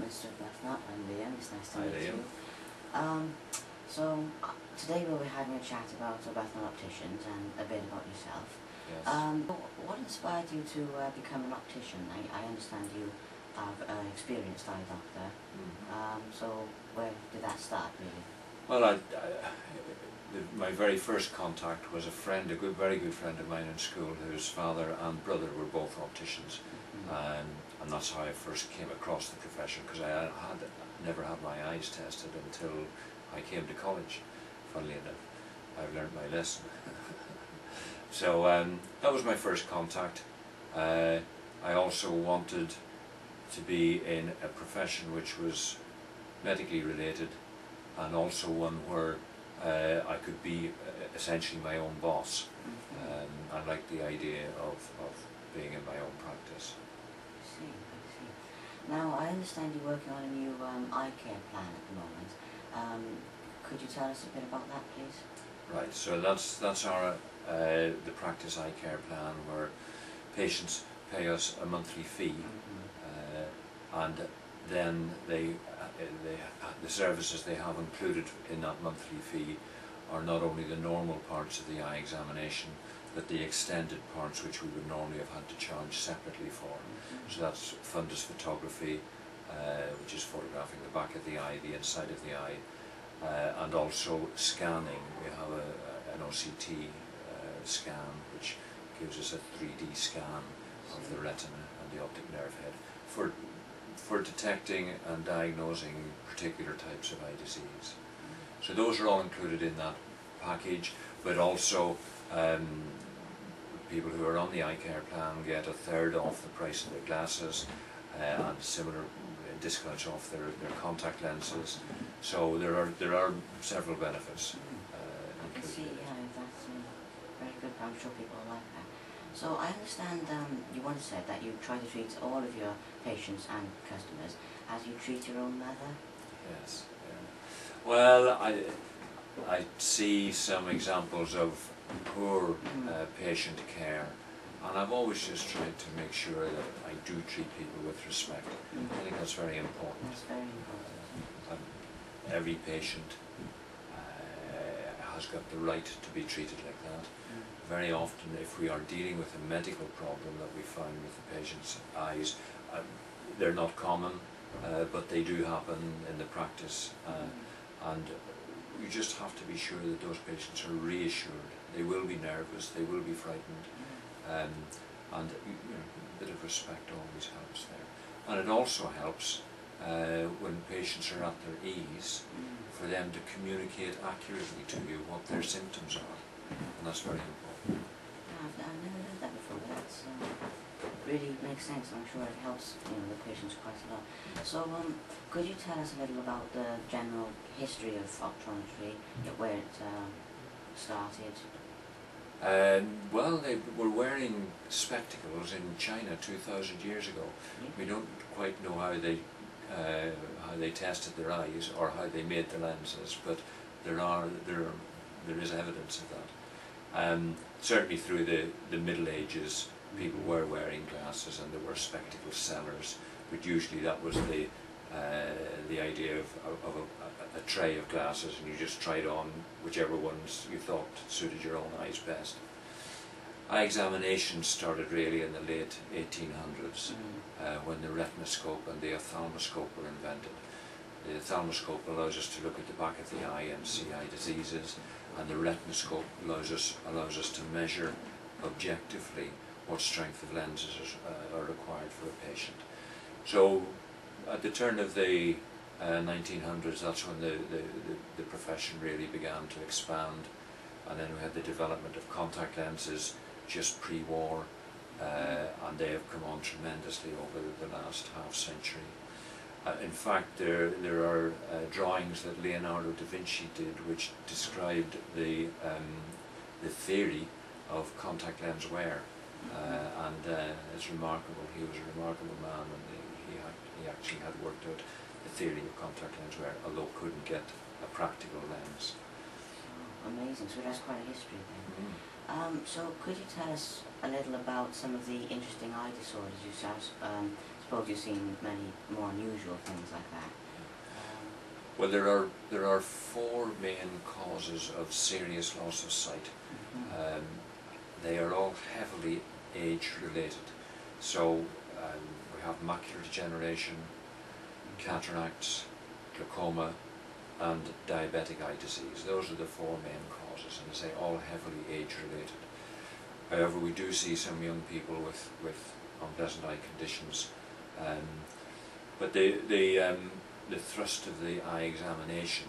Mr. Arbuthnot. I'm Liam. It's nice to Hi, meet Liam. you. Today we'll be having a chat about Arbuthnot Opticians and a bit about yourself. Yes. What inspired you to become an optician? I understand you are an experienced eye doctor. So where did that start, really? Well, my very first contact was a friend, very good friend of mine in school, whose father and brother were both opticians, and that's how I first came across the profession, because I had never had my eyes tested until I came to college. Funnily enough, I've learned my lesson. So that was my first contact. I also wanted to be in a profession which was medically related, and also one where I could be essentially my own boss. I liked the idea of being in my own practice. I see. Now, I understand you're working on a new eye care plan at the moment. Could you tell us a bit about that, please? Right, so that's our the practice eye care plan, where patients pay us a monthly fee, and then the services they have included in that monthly fee are not only the normal parts of the eye examination, but the extended parts which we would normally have had to charge separately for. So that's fundus photography, which is photographing the back of the eye, the inside of the eye, and also scanning. We have an OCT scan, which gives us a 3D scan of the retina and the optic nerve head for detecting and diagnosing particular types of eye disease. So those are all included in that package, but also people who are on the eye care plan get a third off the price of their glasses, and similar discounts off their contact lenses. So there are several benefits. I can see, yeah, that's very good. I'm sure people will like that. So I understand you once said that you try to treat all of your patients and customers as you treat your own mother. Yes. Yeah. Well, I see some examples of poor patient care, and I've always just tried to make sure that I do treat people with respect. I think that's very important. That's very important. Every patient has got the right to be treated like that. Very often, if we are dealing with a medical problem that we find with the patient's eyes, they're not common, but they do happen in the practice, and you just have to be sure that those patients are reassured. They will be nervous, they will be frightened, and a bit of respect always helps there. And it also helps when patients are at their ease, for them to communicate accurately to you what their symptoms are, and that's very important. I've never heard that before, but that's really makes sense. I'm sure it helps the patients quite a lot. So could you tell us a little about the general history of optometry, where it started? Well, they were wearing spectacles in China 2,000 years ago. We don't quite know how they tested their eyes or how they made the lenses, but there is evidence of that. Certainly through the Middle Ages, people were wearing glasses and there were spectacle sellers, but usually that was the idea of a tray of glasses, and you just tried on whichever ones you thought suited your own eyes best. Eye examination started really in the late 1800s, when the retinoscope and the ophthalmoscope were invented. The ophthalmoscope allows us to look at the back of the eye and see eye diseases, and the retinoscope allows us to measure objectively what strength of lenses are required for a patient. So at the turn of the 1900s, that's when the profession really began to expand, and then we had the development of contact lenses just pre-war, and they have come on tremendously over the last half century. In fact, there are drawings that Leonardo da Vinci did which described the theory of contact lens wear, and it's remarkable. He was a remarkable man, and he actually had worked out the theory of contact lens wear, although couldn't get a practical lens. Oh, amazing. So that's quite a history then. So could you tell us a little about some of the interesting eye disorders you suppose you've seen many more unusual things like that. Well, there are four main causes of serious loss of sight. They are all heavily age-related. So we have macular degeneration, cataracts, glaucoma, and diabetic eye disease. Those are the four main causes, and as I say, all heavily age-related. However, we do see some young people with unpleasant eye conditions, but the thrust of the eye examination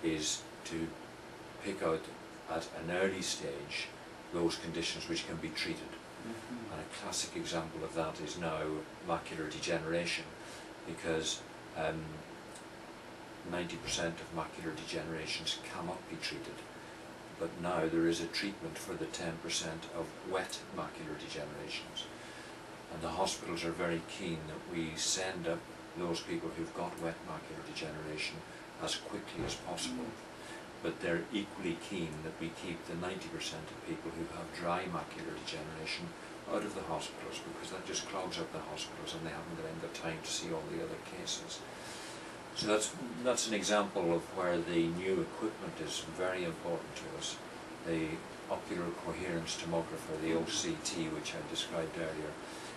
is to pick out at an early stage those conditions which can be treated. And a classic example of that is now macular degeneration, because 90% of macular degenerations cannot be treated. But now there is a treatment for the 10% of wet macular degenerations. And the hospitals are very keen that we send up those people who've got wet macular degeneration as quickly as possible. But they're equally keen that we keep the 90% of people who have dry macular degeneration out of the hospitals, because that just clogs up the hospitals and they haven't got the time to see all the other cases. So that's an example of where the new equipment is very important to us. The ocular coherence tomographer, the OCT, which I described earlier,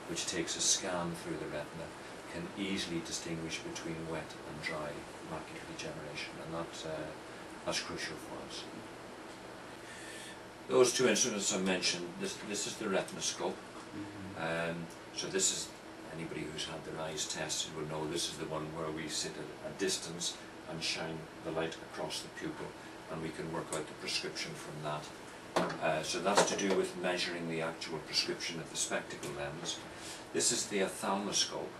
which takes a scan through the retina, can easily distinguish between wet and dry macular degeneration, and that's crucial for us. Those two instruments I mentioned, this is the retinoscope. So this is, anybody who's had their eyes tested will know, this is the one where we sit at a distance and shine the light across the pupil, and we can work out the prescription from that. So that's to do with measuring the actual prescription of the spectacle lens. This is the ophthalmoscope,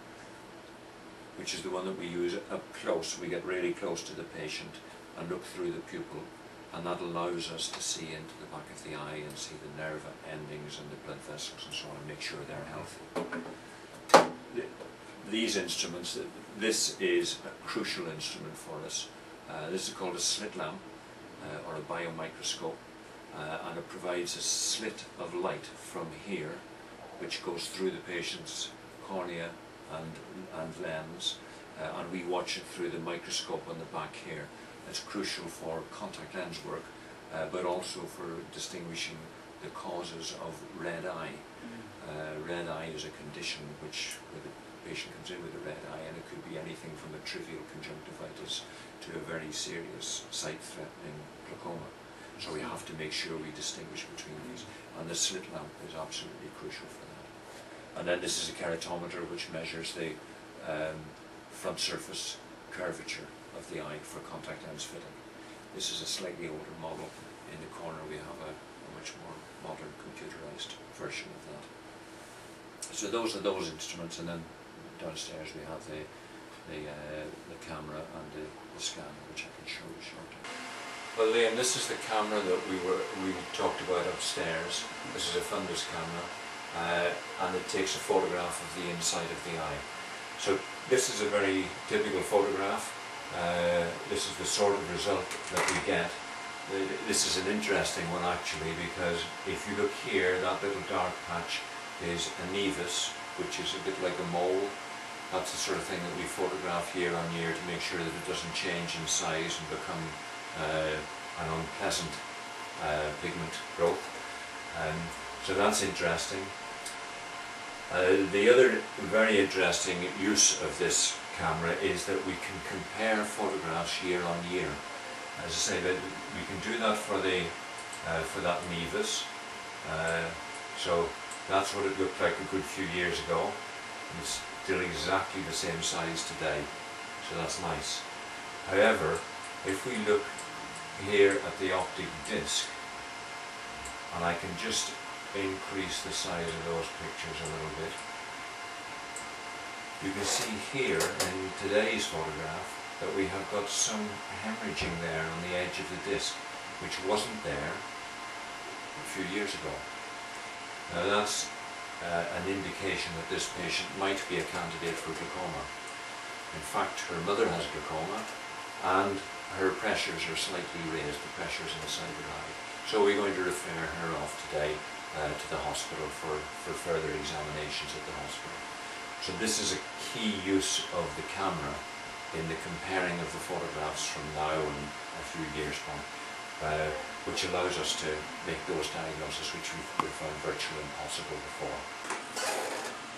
which is the one that we use up close. We get really close to the patient and look through the pupil, and that allows us to see into the back of the eye and see the nerve endings and the blood vessels and so on, and make sure they're healthy. These instruments, this is a crucial instrument for us. This is called a slit lamp or a biomicroscope, and it provides a slit of light from here which goes through the patient's cornea and lens, and we watch it through the microscope on the back here. It's crucial for contact lens work, but also for distinguishing the causes of red eye. Red eye is a condition where the patient comes in with a red eye, and it could be anything from a trivial conjunctivitis to a very serious sight-threatening glaucoma. So we have to make sure we distinguish between these, and the slit lamp is absolutely crucial for that. And then this is a keratometer, which measures the front surface curvature of the eye for contact lens fitting. This is a slightly older model. In the corner we have a much more modern computerized version of that. So those are those instruments, and then downstairs we have the camera and the scanner, which I can show you shortly. Well, Liam, this is the camera that we talked about upstairs. This is a fundus camera, and it takes a photograph of the inside of the eye. So this is a very typical photograph. This is the sort of result that we get. This is an interesting one actually, because if you look here, that little dark patch is a nevus, which is a bit like a mole. That's the sort of thing that we photograph year on year to make sure that it doesn't change in size and become an unpleasant pigment growth. So that's interesting. The other very interesting use of this camera is that we can compare photographs year on year. As I say, that we can do that for that nevus. So that's what it looked like a good few years ago. It's still exactly the same size today, so that's nice. However, if we look here at the optic disc, and I can just increase the size of those pictures a little bit, you can see here in today's photograph that we have got some hemorrhaging there on the edge of the disc, which wasn't there a few years ago. Now that's an indication that this patient might be a candidate for glaucoma. In fact, her mother has glaucoma and her pressures are slightly raised, the pressures in the side of her eye. So we're going to refer her off today to the hospital for further examinations at the hospital. So this is a key use of the camera in the comparing of the photographs from now and a few years on, which allows us to make those diagnoses which we found virtually impossible before.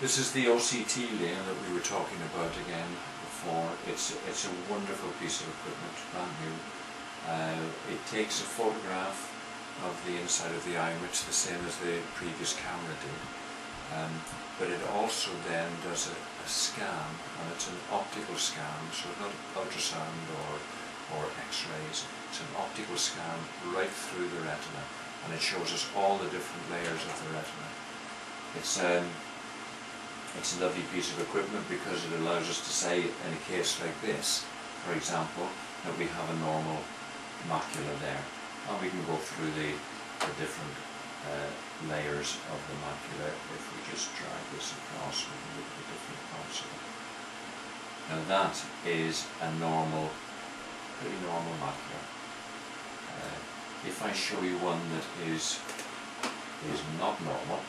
This is the OCT layer that we were talking about again before. It's a wonderful piece of equipment, brand new. It takes a photograph of the inside of the eye, much the same as the previous camera did. But it also then does a scan, and it's an optical scan, so it's not ultrasound or x-rays. It's an optical scan right through the retina, and it shows us all the different layers of the retina. It's a lovely piece of equipment because it allows us to say, in a case like this, for example, that we have a normal macula there, and we can go through the different layers of the macula. If we just drag this across, we can look at the different parts of it. Now that is a pretty normal macula. If I show you one that is not normal,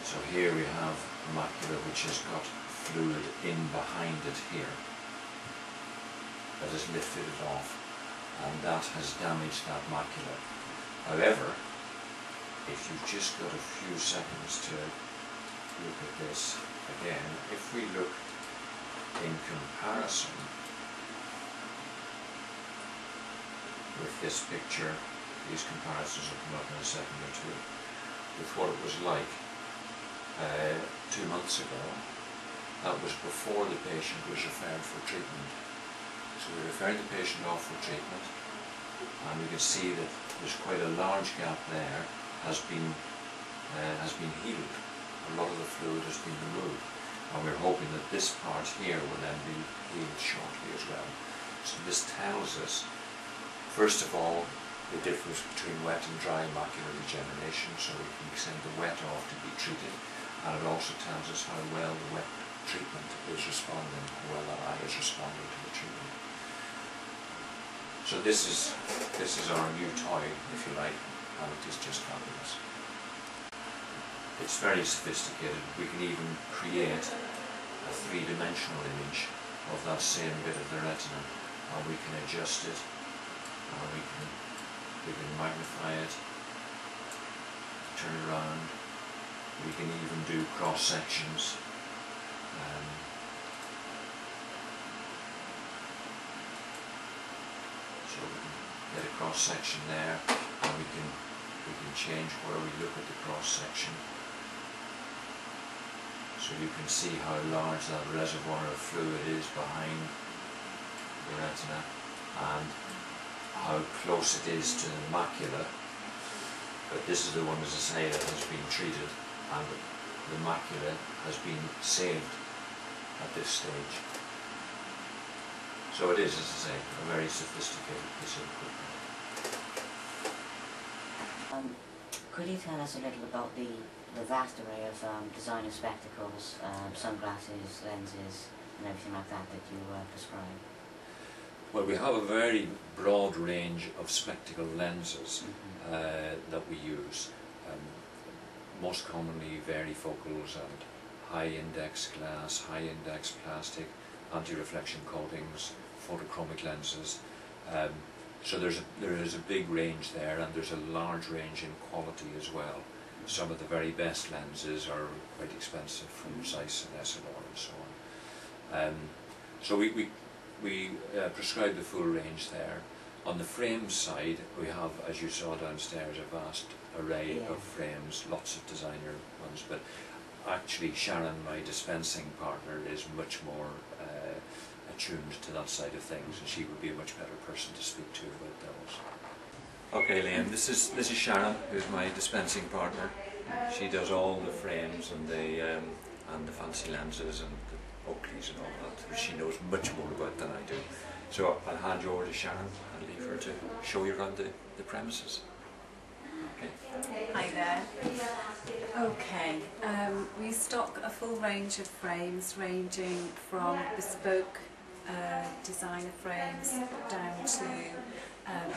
so here we have a macula which has got fluid in behind it here that has lifted it off, and that has damaged that macula. However, if you've just got a few seconds to look at this again, if we look in comparison with this picture, these comparisons will come up in a second or two, with what it was like 2 months ago. That was before the patient was referred for treatment. So we referred the patient off for treatment, and we can see that there's quite a large gap there, has been healed. A lot of the fluid has been removed, and we're hoping that this part here will then be healed shortly as well. So this tells us, first of all, the difference between wet and dry macular degeneration, so we can send the wet off to be treated, and it also tells us how well the wet treatment is responding, how well that eye is responding to the treatment. So this is our new toy, if you like, and it is just fabulous. It's very sophisticated. We can even create a three-dimensional image of that same bit of the retina, and we can adjust it, and we can magnify it, turn it around. We can even do cross sections. So we can get a cross section there, and we can change where we look at the cross section. So you can see how large that reservoir of fluid is behind the retina, and how close it is to the macula. But this is the one, as I say, that has been treated, and the macula has been saved at this stage. So it is, as I say, a very sophisticated piece of equipment. Could you tell us a little about the vast array of designer spectacles, sunglasses, lenses, and everything like that that you prescribe? Well, we have a very broad range of spectacle lenses that we use. Most commonly varyfocals and high-index glass, high-index plastic, anti-reflection coatings, photochromic lenses. So there is a big range there, and there's a large range in quality as well. Some of the very best lenses are quite expensive, from Zeiss and Essilor and so on. So we prescribe the full range there. On the frame side, we have, as you saw downstairs, a vast array of frames, lots of designer ones, but actually Sharon, my dispensing partner, is much more attuned to that side of things, and she would be a much better person to speak to about those. Okay, Liam, this is Sharon, who's my dispensing partner. She does all the frames and the fancy lenses and the Oakleys and all that. She knows much more about than I do. So I'll hand you over to Sharon and leave her to show you around the premises. Okay. Hi there. Okay, we stock a full range of frames ranging from bespoke designer frames down to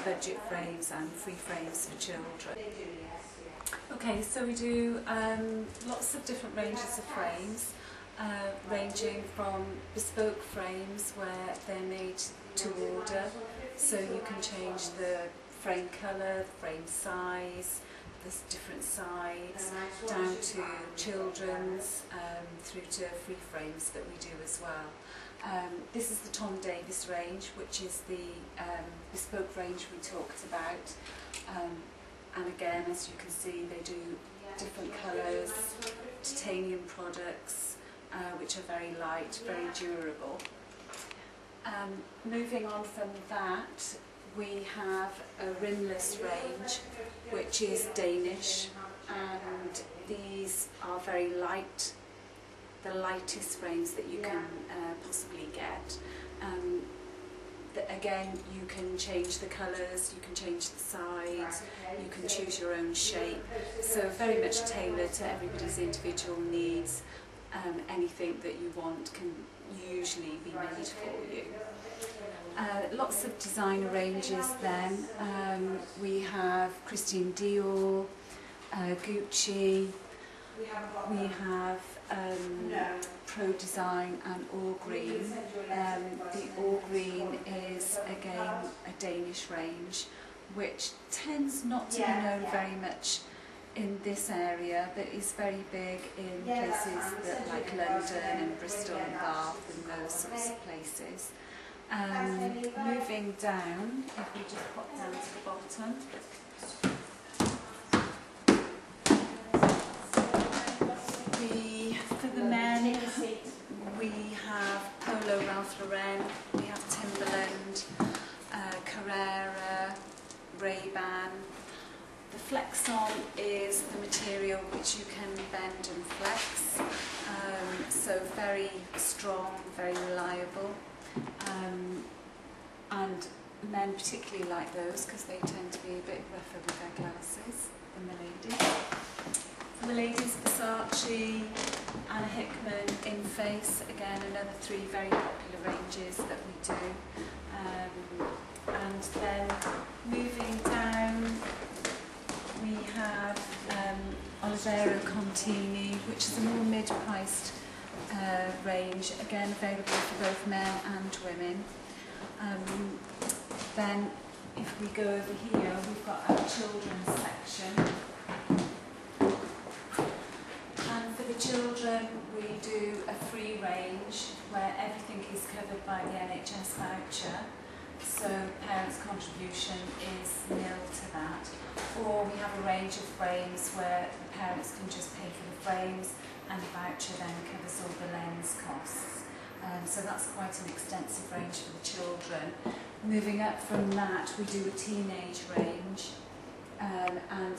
budget frames and free frames for children. Okay, so we do lots of different ranges of frames, ranging from bespoke frames where they're made to order, so you can change the frame colour, the frame size, there's different sides, down to children's, through to free frames that we do as well. This is the Tom Davis range, which is the bespoke range we talked about. And again, as you can see, they do different colours, titanium products, which are very light, very durable. Moving on from that, we have a rimless range, which is Danish, and these are very light, the lightest frames that you can possibly get. Again, you can change the colours, you can change the size, you can choose your own shape, so very much tailored to everybody's individual needs. Anything that you want can usually be made for you. Lots of designer ranges then. We have Christian Dior, Gucci, we have Pro Design and All Green. The All Green is again a Danish range, which tends not to be known very much in this area, but is very big in places that, like London and Bristol and Bath and those sorts of places. Moving down, if we just pop down to the bottom. For the men, we have Polo Ralph Lauren, we have Timberland, Carrera, Ray-Ban. The Flex-On is the material which you can bend and flex, so very strong, very reliable, and men particularly like those because they tend to be a bit rougher with their glasses than the ladies. For the ladies, Versace, Anna Hickman, In Face, again another three very popular ranges that we do. And then moving down, we have Olivero Contini, which is a more mid-priced range, again available for both men and women. Then if we go over here, we've got our children's section. And for the children, we do a free range where everything is covered by the NHS voucher. So parents' contribution is nil to that. Or we have a range of frames where the parents can just pay for the frames and the voucher then covers all the lens costs. So that's quite an extensive range for the children. Moving up from that, we do a teenage range, and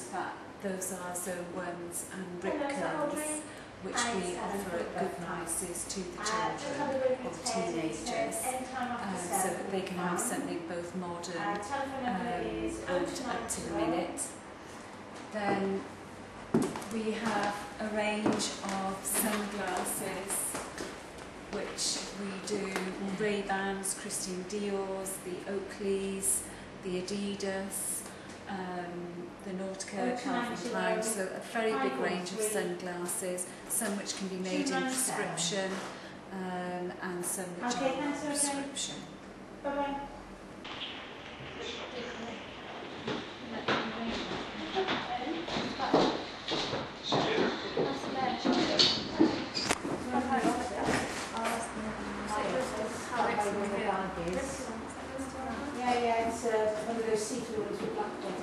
those are Zone 1s and Rip Curls, which we offer at good prices to the children or the teenagers, so that they can have something both modern and up to the minute. Then we have a range of sunglasses, which we do Ray-Bans, Christian Dior's, the Oakleys, the Adidas, the Nautica, Calvin Klein, so a very big range of sunglasses, some which can be made in prescription and some which are not prescription. Bye-bye. Yeah, it's one of those see-through ones with black dots.